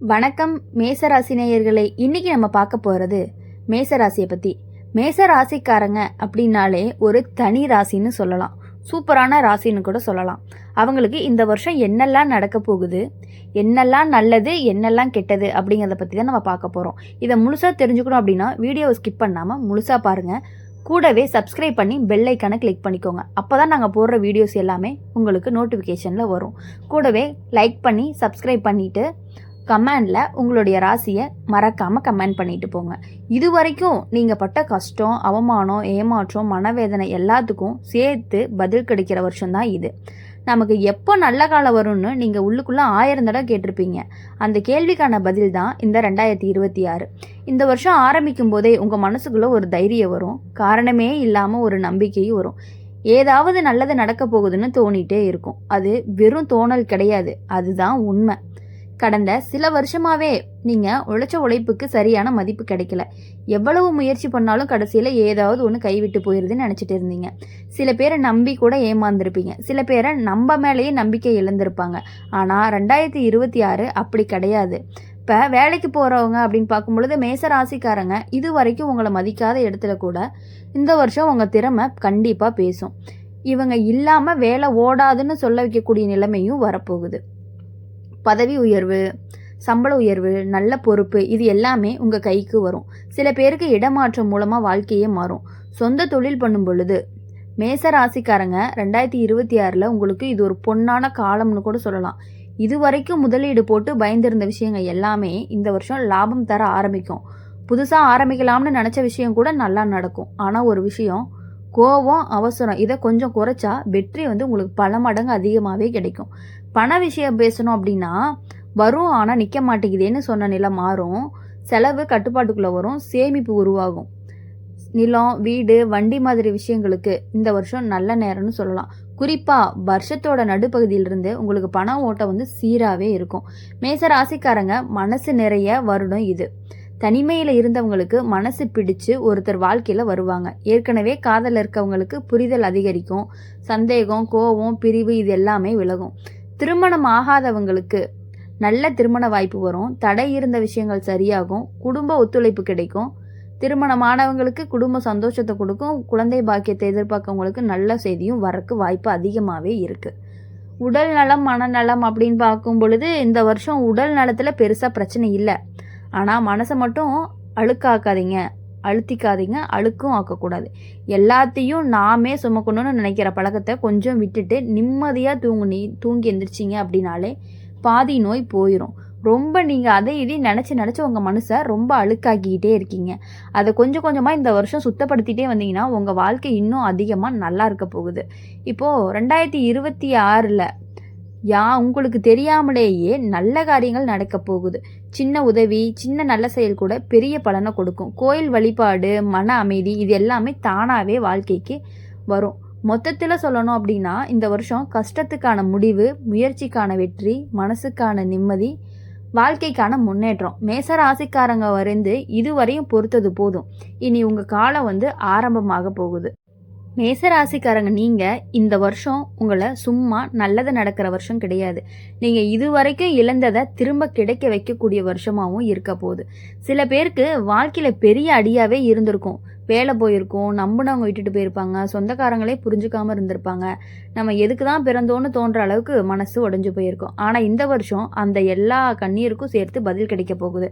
வணக்கம் மேசராசி நேயர்களே. இன்னைக்கு நம்ம பார்க்க போகிறது மேசராசியை பற்றி. மேசராசிக்காரங்க அப்படின்னாலே ஒரு தனி ராசின்னு சொல்லலாம், சூப்பரான ராசின்னு கூட சொல்லலாம். அவங்களுக்கு இந்த வருஷம் என்னெல்லாம் நடக்க போகுது, என்னெல்லாம் நல்லது என்னெல்லாம் கெட்டது அப்படிங்கிறத பற்றி தான் நம்ம பார்க்க போகிறோம். இதை முழுசாக தெரிஞ்சுக்கணும் அப்படின்னா வீடியோவை ஸ்கிப் பண்ணாமல் முழுசாக பாருங்கள். கூடவே சப்ஸ்கிரைப் பண்ணி பெல் ஐக்கானை கிளிக் பண்ணிக்கோங்க. அப்போ தான் நாங்கள் போடுற வீடியோஸ் எல்லாமே உங்களுக்கு நோட்டிஃபிகேஷனில் வரும். கூடவே லைக் பண்ணி சப்ஸ்கிரைப் பண்ணிவிட்டு கமெண்டில் உங்களுடைய ராசியை மறக்காமல் கமெண்ட் பண்ணிட்டு போங்க. இது வரைக்கும் நீங்கள் பட்ட கஷ்டம், அவமானம், ஏமாற்றம், மனவேதனை எல்லாத்துக்கும் சேர்த்து பதில் கிடைக்கிற வருஷம்தான் இது. நமக்கு எப்போ நல்ல காலம் வரும்னு நீங்கள் உள்ளுக்குள்ளே 1000 தடவை கேட்டிருப்பீங்க. அந்த கேள்விக்கான பதில் தான் இந்த 2026. இந்த வருஷம் ஆரம்பிக்கும் போதே உங்கள் மனசுக்குள்ளே ஒரு தைரியம் வரும், காரணமே இல்லாமல் ஒரு நம்பிக்கையும் வரும். ஏதாவது நல்லது நடக்க போகுதுன்னு தோணிகிட்டே இருக்கும். அது வெறும் தோணல் கிடையாது, அதுதான் உண்மை. கடந்த சில வருஷமாகவே நீங்கள் உழைச்ச உழைப்புக்கு சரியான மதிப்பு கிடைக்கல. எவ்வளவு முயற்சி பண்ணாலும் கடைசியில் ஏதாவது ஒன்று கைவிட்டு போயிடுதுன்னு நினச்சிட்டு இருந்தீங்க. சில பேரை நம்பி கூட ஏமாந்துருப்பீங்க, சில பேரை நம்ம மேலேயே நம்பிக்கை இழந்திருப்பாங்க. ஆனால் 2026 அப்படி கிடையாது. இப்போ வேலைக்கு போகிறவங்க அப்படின்னு பார்க்கும்பொழுது மேசராசிக்காரங்க இது வரைக்கும் உங்களை மதிக்காத இடத்துல கூட இந்த வருஷம் உங்கள் திறமை கண்டிப்பாக பேசும். இவங்க இல்லாமல் வேலை ஓடாதுன்னு சொல்ல வைக்கக்கூடிய நிலைமையும் வரப்போகுது. பதவி உயர்வு, சம்பள உயர்வு, நல்ல பொறுப்பு, இது எல்லாமே உங்கள் கைக்கு வரும். சில பேருக்கு இடமாற்றம் மூலமாக வாழ்க்கையே மாறும். சொந்த தொழில் பண்ணும் பொழுது மேச ராசிக்காரங்க 2026 உங்களுக்கு இது ஒரு பொன்னான காலம்னு கூட சொல்லலாம். இது வரைக்கும் முதலீடு போட்டு பயந்திருந்த விஷயங்கள் எல்லாமே இந்த வருஷம் லாபம் தர ஆரம்பிக்கும். புதுசாக ஆரம்பிக்கலாம்னு நினச்ச விஷயம் கூட நல்லா நடக்கும். ஆனால் ஒரு விஷயம், கோபம், அவசரம் இதை கொஞ்சம் குறைச்சா வெற்றி உங்களுக்கு பல மடங்கு அதிகமாகவே கிடைக்கும். பண விஷயம் பேசணும் அப்படின்னா வரும், ஆனால் நிற்க மாட்டேங்குதேன்னு சொன்ன நிலை மாறும். செலவு கட்டுப்பாட்டுக்குள்ளே வரும், சேமிப்பு உருவாகும். நிலம், வீடு, வண்டி மாதிரி விஷயங்களுக்கு இந்த வருஷம் நல்ல நேரம்னு சொல்லலாம். குறிப்பாக வருஷத்தோட நடுப்பகுதியிலிருந்து உங்களுக்கு பண ஓட்டம் சீராகவே இருக்கும். மேச ராசிக்காரங்க மனசு நிறைய வருடம் இது. தனிமையில் இருந்தவங்களுக்கு மனசு பிடிச்சு ஒருத்தர் வாழ்க்கையில் வருவாங்க. ஏற்கனவே காதல் இருக்கவங்களுக்கு புரிதல் அதிகரிக்கும். சந்தேகம், கோபம், பிரிவு இது எல்லாமே விலகும். திருமணம் ஆகாதவங்களுக்கு நல்ல திருமண வாய்ப்பு வரும். தடை இருந்த விஷயங்கள் சரியாகும். குடும்ப ஒத்துழைப்பு கிடைக்கும். திருமணமானவங்களுக்கு குடும்ப சந்தோஷத்தை கொடுக்கும். குழந்தை பாக்கியத்தை எதிர்பார்க்கவங்களுக்கு நல்ல செய்தியும் வரக்கு வாய்ப்பு அதிகமாகவே இருக்குது. உடல் நலம், மனநலம் அப்படின்னு பார்க்கும் பொழுது இந்த வருஷம் உடல் நலத்தில் பெருசாக பிரச்சனை இல்லை. ஆனால் மனசை மட்டும் அழுக்காக்காதீங்க, அழுத்திக்காதீங்க, அழுக்கும் ஆக்கக்கூடாது. எல்லாத்தையும் நாமே சுமக்கணும்னு நினைக்கிற பழக்கத்தை கொஞ்சம் விட்டுட்டு நிம்மதியாக தூங்கி எந்திரிச்சிங்க அப்படின்னாலே பாதி நோய் போயிடும். ரொம்ப நீங்கள் அதை இதையும் நினச்சி உங்கள் மனசை ரொம்ப அழுக்காக்கிக்கிட்டே இருக்கீங்க. அதை கொஞ்சம் கொஞ்சமாக இந்த வருஷம் சுத்தப்படுத்திகிட்டே வந்தீங்கன்னா உங்கள் வாழ்க்கை இன்னும் அதிகமாக நல்லா இருக்க போகுது. இப்போது 2026 உங்களுக்கு தெரியாமலேயே நல்ல காரியங்கள் நடக்க போகுது. சின்ன உதவி, சின்ன நல்ல செயல் கூட பெரிய பலனை கொடுக்கும். கோயில் வழிபாடு, மன அமைதி இது எல்லாமே தானாகவே வாழ்க்கைக்கு வரும். மொத்தத்தில் சொல்லணும் அப்படின்னா இந்த வருஷம் கஷ்டத்துக்கான முடிவு, முயற்சிக்கான வெற்றி, மனசுக்கான நிம்மதி, வாழ்க்கைக்கான முன்னேற்றம். மேசராசிக்காரங்க இதுவரையும் பொறுத்தது போதும். இனி உங்கள் காலம் ஆரம்பமாக போகுது. மேசராசிக்காரங்க நீங்கள் இந்த வருஷம் உங்களை சும்மா நல்லது நடக்கிற வருஷம் கிடையாது. நீங்கள் இது வரைக்கும் இழந்ததை திரும்ப கிடைக்க வைக்கக்கூடிய வருஷமாகவும் இருக்க போகுது. சில பேருக்கு வாழ்க்கையில் பெரிய அடியாகவே இருந்திருக்கும். வேலை போயிருக்கும், நம்பினவங்க விட்டுட்டு போயிருப்பாங்க, சொந்தக்காரங்களே புரிஞ்சுக்காமல் இருந்திருப்பாங்க. நம்ம எதுக்கு தான் பிறந்தோன்னு தோன்ற அளவுக்கு மனசு உடஞ்சி போயிருக்கும். ஆனால் இந்த வருஷம் அந்த எல்லா கண்ணீருக்கும் சேர்த்து பதில் கிடைக்க போகுது.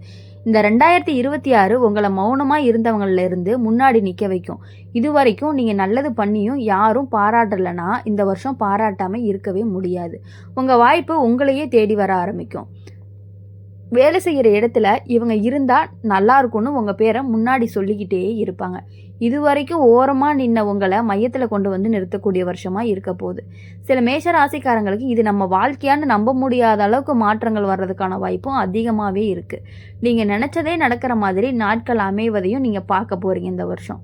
இந்த 2026 உங்களை மௌனமாக இருந்தவங்களிலிருந்து முன்னாடி நிற்க வைக்கும். இது வரைக்கும் நீங்கள் நல்லது பண்ணியும் யாரும் பாராட்டலைன்னா இந்த வருஷம் பாராட்டாமல் இருக்கவே முடியாது. உங்கள் வாய்ப்பு உங்களையே தேடி வர ஆரம்பிக்கும். வேலை செய்கிற இடத்துல இவங்க இருந்தால் நல்லா இருக்கும்னு உங்கள் பேரை முன்னாடி சொல்லிக்கிட்டே இருப்பாங்க. இது வரைக்கும் ஓரமாக நின்ன உங்களை மையத்தில் கொண்டு நிறுத்தக்கூடிய வருஷமாக இருக்க போகுது. சில மேஷ ராசிக்காரங்களுக்கு இது நம்ம வாழ்க்கையான்னு நம்ப முடியாத அளவுக்கு மாற்றங்கள் வர்றதுக்கான வாய்ப்பும் அதிகமாகவே இருக்குது. நீங்கள் நினச்சதே நடக்கிற மாதிரி நாட்கள் அமைவதையும் நீங்கள் பார்க்க போகிறீங்க இந்த வருஷம்.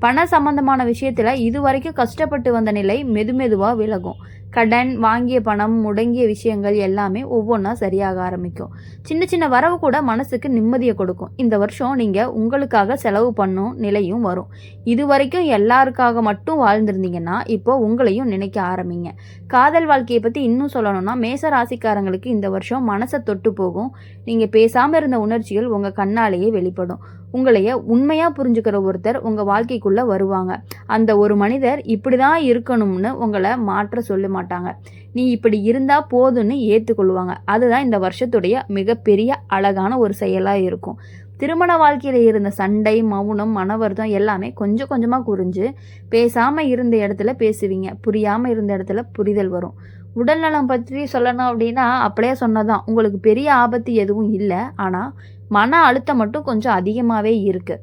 பண சம்பந்தமான விஷயத்தில் இது வரைக்கும் கஷ்டப்பட்டு வந்த நிலை மெதுவாக விலகும். கடன், வாங்கிய பணம், முடங்கிய விஷயங்கள் எல்லாமே ஒவ்வொன்றா சரியாக ஆரம்பிக்கும். சின்ன சின்ன வரவு கூட மனசுக்கு நிம்மதியை கொடுக்கும். இந்த வருஷம் நீங்கள் உங்களுக்காக செலவு பண்ணும் நிலையும் வரும். இது வரைக்கும் எல்லாருக்காக மட்டும் வாழ்ந்திருந்தீங்கன்னா இப்போ உங்களையும் நினைக்க ஆரம்பிங்க. காதல் வாழ்க்கையை பற்றி இன்னும் சொல்லணும்னா மேச ராசிக்காரங்களுக்கு இந்த வருஷம் மனசை தொட்டு போகும். நீங்கள் பேசாமல் இருந்த உணர்ச்சிகள் உங்கள் கண்ணாலேயே வெளிப்படும். உங்களைய உண்மையாக புரிஞ்சுக்கிற ஒருத்தர் உங்கள் வாழ்க்கைக்குள்ளே வருவாங்க. அந்த ஒரு மனிதர் இப்படி தான் இருக்கணும்னு உங்களை மாற்ற சொல்ல மாட்டாங்க. நீ இப்படி இருந்தால் போதும்னு ஏற்றுக்கொள்வாங்க. அதுதான் இந்த வருஷத்துடைய மிகப்பெரிய அழகான ஒரு செயலாக இருக்கும். திருமண வாழ்க்கையில் இருந்த சண்டை, மௌனம், மனவருத்தம் எல்லாமே கொஞ்சம் கொஞ்சமாக குறைஞ்சு பேசாமல் இருந்த இடத்துல பேசுவீங்க. புரியாமல் இருந்த இடத்துல புரிதல் வரும். உடல்நலம் பற்றி சொல்லணும் அப்படின்னா அப்படியே சொன்னதான். உங்களுக்கு பெரிய ஆபத்து எதுவும் இல்லை. ஆனால் மன அழுத்தம் மட்டும் கொஞ்சம் அதிகமாகவே இருக்குது.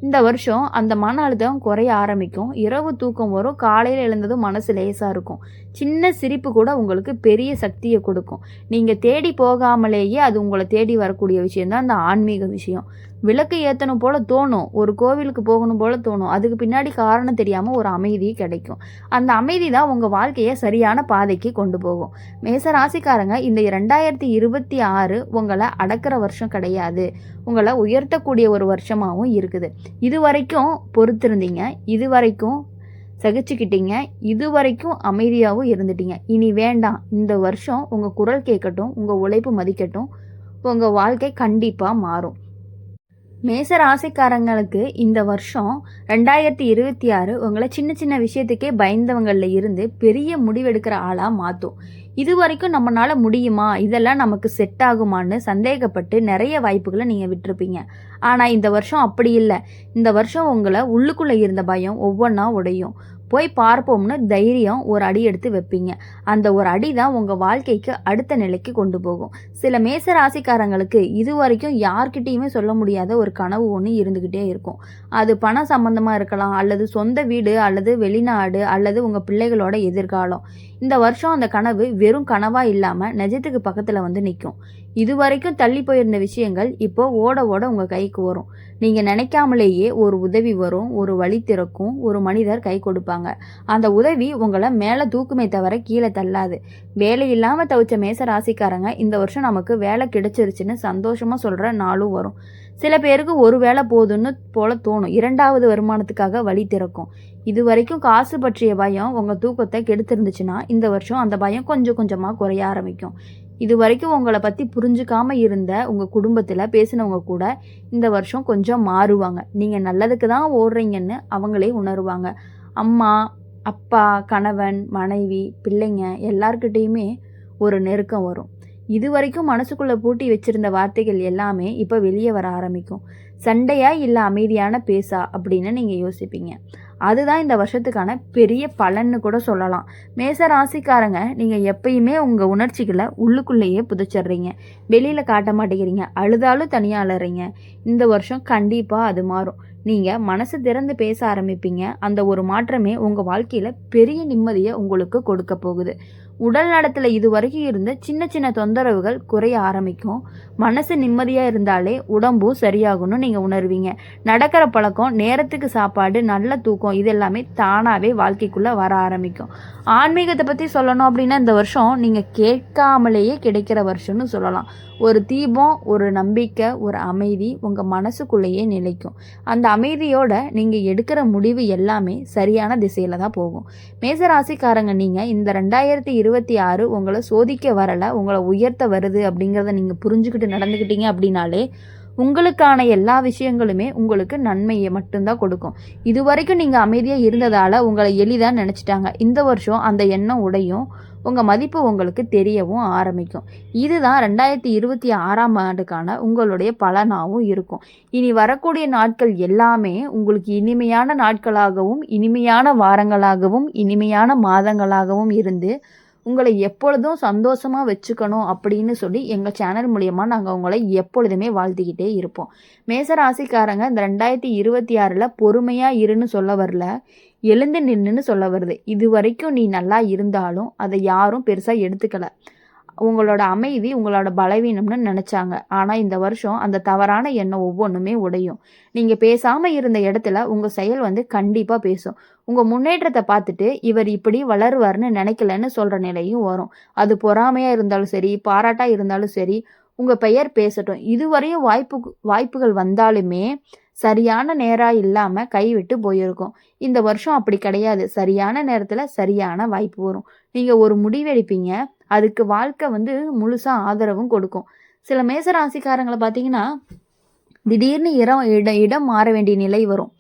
இந்த வருஷம் அந்த மன அழுத்தம் குறைய ஆரம்பிக்கும். இரவு தூக்கம் வரும். காலையில் எழுந்ததும் மனசு லேசாக இருக்கும். சின்ன சிரிப்பு கூட உங்களுக்கு பெரிய சக்தியை கொடுக்கும். நீங்கள் தேடி போகாமலேயே அது உங்களை தேடி வரக்கூடிய விஷயம்தான் அந்த ஆன்மீக விஷயம். விளக்கு ஏற்றணும் போல் தோணும். ஒரு கோவிலுக்கு போகணும் போல் தோணும். அதுக்கு பின்னாடி காரணம் தெரியாமல் ஒரு அமைதி கிடைக்கும். அந்த அமைதி தான் உங்கள் வாழ்க்கையை சரியான பாதைக்கு கொண்டு போகும். மேச ராசிக்காரங்க, இந்த 2026 உங்களை அடக்கிற வருஷம் கிடையாது. உங்களை உயர்த்தக்கூடிய ஒரு வருஷமாகவும் இருக்குது. இது வரைக்கும் பொறுத்திருந்தீங்க, இது வரைக்கும் சகிச்சுக்கிட்டீங்க, இது வரைக்கும் அமைதியாகவும் இருந்துட்டீங்க. இனி வேண்டாம். இந்த வருஷம் உங்கள் குரல் கேட்கட்டும், உங்கள் உழைப்பு மதிக்கட்டும். உங்கள் வாழ்க்கை கண்டிப்பாக மாறும். மேச ராசிக்காரங்களுக்கு இந்த வருஷம் 2026 உங்களை சின்ன சின்ன விஷயத்துக்கே பயந்தவங்களில் இருந்து பெரிய முடிவெடுக்கிற ஆளாக மாற்றும். இது வரைக்கும் நம்மளால் முடியுமா, இதெல்லாம் நமக்கு செட் ஆகுமான்னு சந்தேகப்பட்டு நிறைய வாய்ப்புகளை நீங்கள் விட்டுருப்பீங்க. ஆனால் இந்த வருஷம் அப்படி இல்லை. இந்த வருஷம் உங்களை உள்ளுக்குள்ளே இருந்த பயம் ஒவ்வொன்றா உடையும். போய் பார்ப்போம்னு தைரியம் ஒரு அடி எடுத்து வைப்பீங்க. அந்த ஒரு அடி தான் உங்கள் வாழ்க்கைக்கு அடுத்த நிலைக்கு கொண்டு போகும். சில மேச ராசிக்காரங்களுக்கு இது வரைக்கும் யார்கிட்டையுமே சொல்ல முடியாத ஒரு கனவு ஒன்று இருந்துக்கிட்டே இருக்கும். அது பணம் சம்மந்தமாக இருக்கலாம், அல்லது சொந்த வீடு, அல்லது வெளிநாடு, அல்லது உங்கள் பிள்ளைகளோட எதிர்காலம். இந்த வருஷம் அந்த கனவு வெறும் கனவாக இல்லாமல் நிஜத்துக்கு பக்கத்தில் வந்து நிற்கும். இது வரைக்கும் தள்ளி போயிருந்த விஷயங்கள் இப்போ ஓட ஓட உங்கள் கைக்கு வரும். நீங்கள் நினைக்காமலேயே ஒரு உதவி வரும், ஒரு வழி திறக்கும், ஒரு மனிதர் கை கொடுப்பாங்க. அந்த உதவி உங்களை மேலே தூக்குமே தவிர கீழே தள்ளாது. வேலை இல்லாமல் தவிச்ச மேச ராசிக்காரங்க, இந்த வருஷம் நமக்கு வேலை கிடைச்சிருச்சுன்னு சந்தோஷமாக சொல்கிற நாளும் வரும். சில பேருக்கு ஒரு வேலை போதுன்னு போல தோணும். 2வது வருமானத்துக்காக வழி திறக்கும். இது வரைக்கும் காசு பற்றிய பயம் உங்கள் தூக்கத்தை கெடுத்துருந்துச்சுன்னா இந்த வருஷம் அந்த பயம் கொஞ்சம் கொஞ்சமாக குறைய ஆரம்பிக்கும். இது வரைக்கும் உங்களை பற்றி புரிஞ்சுக்காமல் இருந்த உங்கள் குடும்பத்தில் பேசினவங்க கூட இந்த வருஷம் கொஞ்சம் மாறுவாங்க. நீங்கள் நல்லதுக்கு தான் ஓடுறீங்கன்னு அவங்களே உணருவாங்க. அம்மா, அப்பா, கணவன், மனைவி, பிள்ளைங்க எல்லார்கிட்டேயுமே ஒரு நெருக்கம் வரும். இது வரைக்கும் மனசுக்குள்ளே பூட்டி வச்சிருந்த வார்த்தைகள் எல்லாமே இப்போ வெளியே வர ஆரம்பிக்கும். சண்டையா இல்லை அமைதியான பேசா அப்படின்னு நீங்கள் யோசிப்பீங்க. அதுதான் இந்த வருஷத்துக்கான பெரிய பலன்னு கூட சொல்லலாம். மேச ராசிக்காரங்க, நீங்கள் எப்பயுமே உங்கள் உணர்ச்சிகளை உள்ளுக்குள்ளேயே புதைச்சிட்றீங்க. வெளியில் காட்ட மாட்டேங்கிறீங்க. அழுதாலும் தனியாக அலறீங்க. இந்த வருஷம் கண்டிப்பாக அது மாறும். நீங்கள் மனசு திறந்து பேச ஆரம்பிப்பீங்க. அந்த ஒரு மாற்றமே உங்கள் வாழ்க்கையில் பெரிய நிம்மதியை உங்களுக்கு கொடுக்க போகுது. உடல் நலத்தில் இது வரைக்கும் இருந்த சின்ன சின்ன தொந்தரவுகள் குறைய ஆரம்பிக்கும். மனசு நிம்மதியாக இருந்தாலே உடம்பும் சரியாகணும்னு நீங்கள் உணர்வீங்க. நடக்கிற பழக்கம், நேரத்துக்கு சாப்பாடு, நல்ல தூக்கம், இது எல்லாமே தானாகவே வாழ்க்கைக்குள்ளே வர ஆரம்பிக்கும். ஆன்மீகத்தை பற்றி சொல்லணும் அப்படின்னா இந்த வருஷம் நீங்கள் கேட்காமலேயே கிடைக்கிற வருஷம்னு சொல்லலாம். ஒரு தீபம், ஒரு நம்பிக்கை, ஒரு அமைதி உங்கள் மனசுக்குள்ளேயே நிலைக்கும். அந்த அமைதியோட நீங்கள் எடுக்கிற முடிவு எல்லாமே சரியான திசையில் தான் போகும். மேசராசிக்காரங்க, நீங்கள் இந்த 2026 உங்களை சோதிக்க வரலை, உங்களை உயர்த்த வருது அப்படிங்கிறத நீங்கள் புரிஞ்சுக்கிட்டு நடந்துக்கிட்டீங்க அப்படின்னாலே உங்களுக்கான எல்லா விஷயங்களுமே உங்களுக்கு நன்மையை மட்டும்தான் கொடுக்கும். இது வரைக்கும் நீங்கள் அமைதியாக இருந்ததால் உங்களை எளிதாக நினச்சிட்டாங்க. இந்த வருஷம் அந்த எண்ணம் உடையும். உங்கள் மதிப்பு உங்களுக்கு தெரியவும் ஆரம்பிக்கும். இதுதான் 2026ஆம் ஆண்டுக்கான உங்களுடைய பலனாகவும் இருக்கும். இனி வரக்கூடிய நாட்கள் எல்லாமே உங்களுக்கு இனிமையான நாட்களாகவும், இனிமையான வாரங்களாகவும், இனிமையான மாதங்களாகவும் இருந்து உங்களை எப்பொழுதும் சந்தோஷமாக வச்சுக்கணும் அப்படின்னு சொல்லி எங்கள் சேனல் மூலியமாக நாங்கள் உங்களை எப்பொழுதுமே வாழ்த்திக்கிட்டே இருப்போம். மேசராசிக்காரங்க, இந்த 2026 பொறுமையாக இருன்னு சொல்ல வரல, எழுந்து நின்றுன்னு சொல்ல வருது. இது வரைக்கும் நீ நல்லா இருந்தாலும் அதை யாரும் பெருசாக எடுத்துக்கலை. உங்களோட அமைதி உங்களோட பலவீனம்னு நினச்சாங்க. ஆனால் இந்த வருஷம் அந்த தவறான எண்ணம் ஒவ்வொன்றுமே உடையும். நீங்கள் பேசாமல் இருந்த இடத்துல உங்கள் செயல் கண்டிப்பாக பேசும். உங்கள் முன்னேற்றத்தை பார்த்துட்டு இவர் இப்படி வளருவார்னு நினைக்கலன்னு சொல்கிற நிலையும் வரும். அது பொறாமையாக இருந்தாலும் சரி, பாராட்டாக இருந்தாலும் சரி, உங்கள் பெயர் பேசட்டும். இதுவரையும் வாய்ப்புகள் வந்தாலுமே சரியான நேரம் இல்லாமல் கைவிட்டு போயிருக்கும். இந்த வருஷம் அப்படி கிடையாது. சரியான நேரத்தில் சரியான வாய்ப்பு வரும். நீங்கள் ஒரு முடிவெடுப்பீங்க, அதுக்கு வாழ்க்கை முழுசாக ஆதரவும் கொடுக்கும். சில மேசராசிக்காரங்களை பார்த்தீங்கன்னா திடீர்னு இடம் மாற வேண்டிய நிலை வரும்.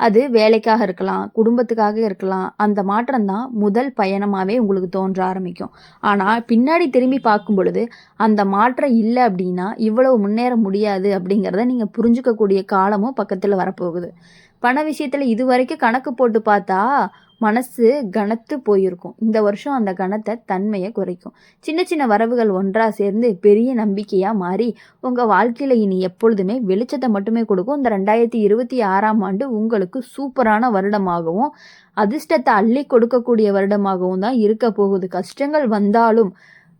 அது வேலைக்காக இருக்கலாம், குடும்பத்துக்காக இருக்கலாம். அந்த மாற்றம் தான் முதல் பயணமாகவே உங்களுக்கு தோன்ற ஆரம்பிக்கும். ஆனால் பின்னாடி திரும்பி பார்க்கும் பொழுது அந்த மாற்றம் இல்லை அப்படின்னா இவ்வளவு முன்னேற முடியாது அப்படிங்கிறத நீங்கள் புரிஞ்சுக்கக்கூடிய காலமும் பக்கத்தில் வரப்போகுது. பண விஷயத்தில் இது வரைக்கும் கணக்கு போட்டு பார்த்தா மனசு கனத்து போயிருக்கும். இந்த வருஷம் அந்த கனத்தை தன்மையை குறைக்கும். சின்ன சின்ன வரவுகள் ஒன்றாக சேர்ந்து பெரிய நம்பிக்கையாக மாறி உங்கள் வாழ்க்கையில் இனி எப்பொழுதுமே வெளிச்சத்தை மட்டுமே கொடுக்கும். இந்த 2026ஆம் ஆண்டு உங்களுக்கு சூப்பரான வருடமாகவும் அதிர்ஷ்டத்தை அள்ளி கொடுக்கக்கூடிய வருடமாகவும் தான் இருக்க போகுது. கஷ்டங்கள் வந்தாலும்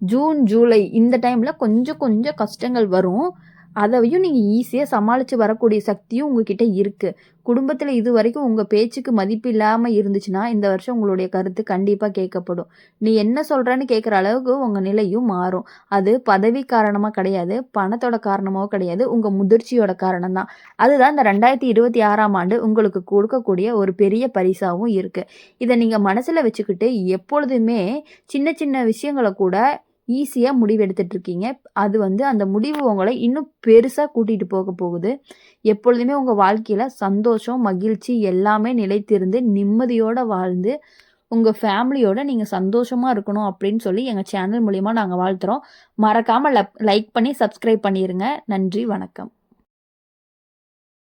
ஜூன், ஜூலை இந்த டைமில் கொஞ்சம் கொஞ்சம் கஷ்டங்கள் வரும். அதையும் நீங்கள் ஈஸியாக சமாளித்து வரக்கூடிய சக்தியும் உங்ககிட்ட இருக்குது. குடும்பத்தில் இது வரைக்கும் உங்கள் பேச்சுக்கு மதிப்பு இல்லாமல் இருந்துச்சுன்னா இந்த வருஷம் உங்களுடைய கருத்து கண்டிப்பாக கேட்கப்படும். நீ என்ன சொல்கிறன்னு கேட்குற அளவுக்கு உங்கள் நிலையும் மாறும். அது பதவி காரணமாக கிடையாது, பணத்தோட காரணமாகவும் கிடையாது, உங்கள் முதிர்ச்சியோட காரணம் தான். அதுதான் இந்த 2026ஆம் ஆண்டு உங்களுக்கு கொடுக்கக்கூடிய ஒரு பெரிய பரிசாகவும் இருக்குது. இதை நீங்கள் மனசில் வச்சுக்கிட்டு எப்பொழுதுமே சின்ன சின்ன விஷயங்களை கூட ஈஸியாக முடிவெடுத்துட்ருக்கீங்க. அது அந்த முடிவு உங்களை இன்னும் பெருசாக கூட்டிகிட்டு போக போகுது. எப்பொழுதுமே உங்கள் வாழ்க்கையில் சந்தோஷம், மகிழ்ச்சி எல்லாமே நிலைத்திருந்து நிம்மதியோடு வாழ்ந்து உங்கள் ஃபேமிலியோடு நீங்கள் சந்தோஷமாக இருக்கணும் அப்படின்னு சொல்லி எங்கள் சேனல் மூலிமா நாங்கள் வாழ்த்துறோம். மறக்காமல் லைக் பண்ணி சப்ஸ்கிரைப் பண்ணிடுங்க. நன்றி, வணக்கம்.